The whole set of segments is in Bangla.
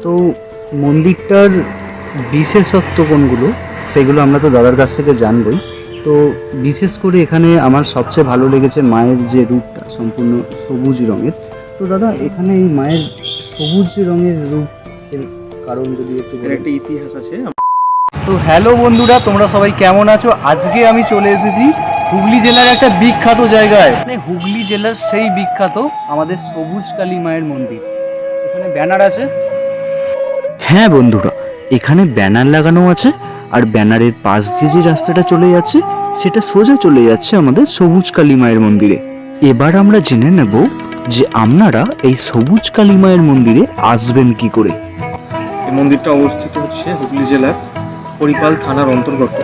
তো মন্দিরটার বিশেষত্ব কোনগুলো সেগুলো আমরা তো দাদার কাছ থেকে জানবই। তো বিশেষ করে এখানে আমার সবচেয়ে ভালো লেগেছে মায়ের যে রূপটা সম্পূর্ণ সবুজ রঙের। তো দাদা এখানে এই মায়ের সবুজ রঙের রূপের কারণ যদি একটু এর একটা ইতিহাস আছে। তো হ্যালো বন্ধুরা, তোমরা সবাই কেমন আছো? আজকে আমি চলে এসেছি হুগলি জেলার একটা বিখ্যাত জায়গায়, মানে হুগলি জেলার সেই বিখ্যাত আমাদের সবুজ কালী মায়ের মন্দির। এখানে ব্যানার আছে। হ্যাঁ বন্ধুরা, এখানে ব্যানার লাগানো আছে, আর ব্যানারের পাশ দিয়ে যে রাস্তাটা চলে যাচ্ছে সেটা সোজা চলে যাচ্ছে আমাদের সবুজ কালী মায়ের মন্দিরে। এবার আমরা জেনে নেব যে আপনারা এই সবুজ কালী মায়ের মন্দিরে আসবেন কি করে। এই মন্দিরটা অবস্থিত হচ্ছে হুগলি জেলার হরিপাল থানার অন্তর্গত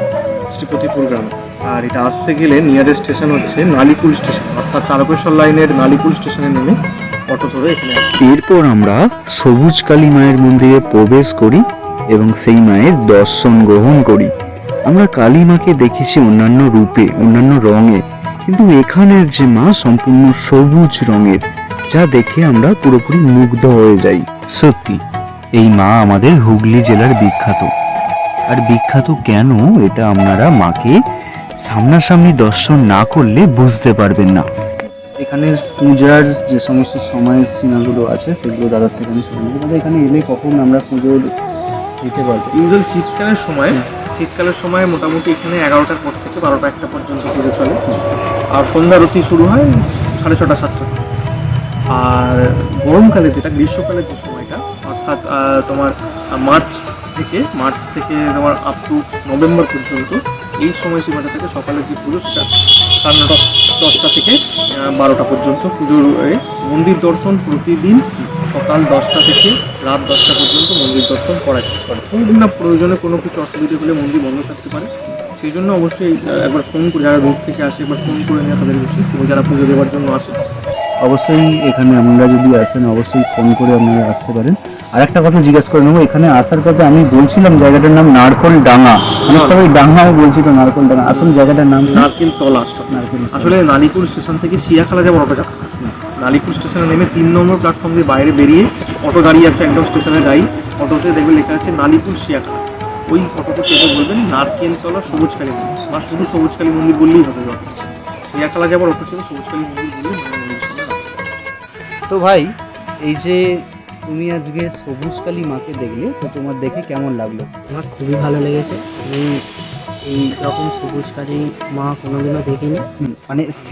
শ্রীপতিপুর গ্রামে। আর এটা আসতে গেলে নিয়ারেস্ট স্টেশন হচ্ছে নালিকুল স্টেশন, অর্থাৎ তারকেশ্বর লাইনের নালিকুল স্টেশনে নেমে অটো ধরে এখানে আসবে। এরপর আমরা সবুজ কালী মায়ের মন্দিরে প্রবেশ করি এবং সেই মায়ের দর্শন গ্রহণ করি। আমরা কালী মাকে দেখেছি অন্যান্য রূপে, অন্যান্য রঙে, কিন্তু এখানের যে মা সম্পূর্ণ সবুজ রঙের, যা দেখে আমরা পুরোপুরি মুগ্ধ হয়ে যাই। সত্যি এই মা আমাদের হুগলি জেলার বিখ্যাত। আর বিখ্যাত কেন এটা আপনারা মাকে সামনাসামনি দর্শন না করলে বুঝতে পারবেন না। এখানের পূজার যে সমস্ত সময়ের সীমাগুলো আছে সেগুলো দাদার থেকে আমি শুনবো। দাদা এখানে এলে কখন আমরা পুজো দিতে পারবো? ইউজুয়াল শীতকালের সময় মোটামুটি এখানে 11টার পর থেকে 12টা 1টা পর্যন্ত পুজো চলে। আর সন্ধ্যা আরতি শুরু হয় 6:30 7টা। আর গরমকালে যেটা গ্রীষ্মকালের যে সময়টা, অর্থাৎ তোমার মার্চ থেকে তোমার আপ টু নভেম্বর পর্যন্ত, এই সময়সীমাটা থেকে সকালের যে পুজো সেটা 9:30 10টা থেকে 12টা পর্যন্ত পুজোর মন্দির দর্শন প্রতিদিন সকাল 10টা থেকে রাত 10টা পর্যন্ত মন্দির দর্শন করা যেতে পারে। কোনোদিন না প্রয়োজনে কোনো কিছু অসুবিধা হলে মন্দির বন্ধ থাকতে পারে, সেই জন্য অবশ্যই একবার ফোন করে, যারা দূর থেকে আসে একবার ফোন করে নেওয়া তাদের উচিত, এবং যারা পুজো দেওয়ার জন্য আসে অবশ্যই এখানে আপনারা যদি আসেন অবশ্যই ফোন করে আপনারা আসতে পারেন। আর একটা কথা জিজ্ঞেস করে নেবো, এখানে আসার কথা আমি বলছিলাম জায়গাটার নাম নারকোল ডাঙ্গা, অনেক সবাই ডাঙ্গাও বলছিল, নারকোল ডাঙ্গা আসল জায়গাটার নাম নারকেল তলা। আসলে নালিকুল স্টেশন থেকে সিয়াখালা যাওয়ার অটো যাবে। নালিকুল স্টেশনে নেমে 3 নম্বর প্ল্যাটফর্ম দিয়ে বাইরে বেরিয়ে অটো দাঁড়িয়ে আছে, একদম স্টেশনের গাড়ি। অটোতে দেখবে লেখা আছে নালিকুল সিয়াখালা। ওই অটোতে চেপে বলবেন নারকেলতলা সবুজ কালী মন্দির, বা শুধু সবুজ কালী মন্দির বললেই হবে। সিয়াখালা যাওয়ার অটো চেপে সবুজ কালী মন্দির বললেই মন্দিরের সামনে। তো ভাই, এই যে তুমি আজকে সবুজ কালী মাকে দেখলে, তো তোমার দেখে কেমন লাগলো? আমার খুবই ভালো লেগেছে। আমি এই রকম সবুজ কালী মা কোনোদিনও দেখিনি। মানে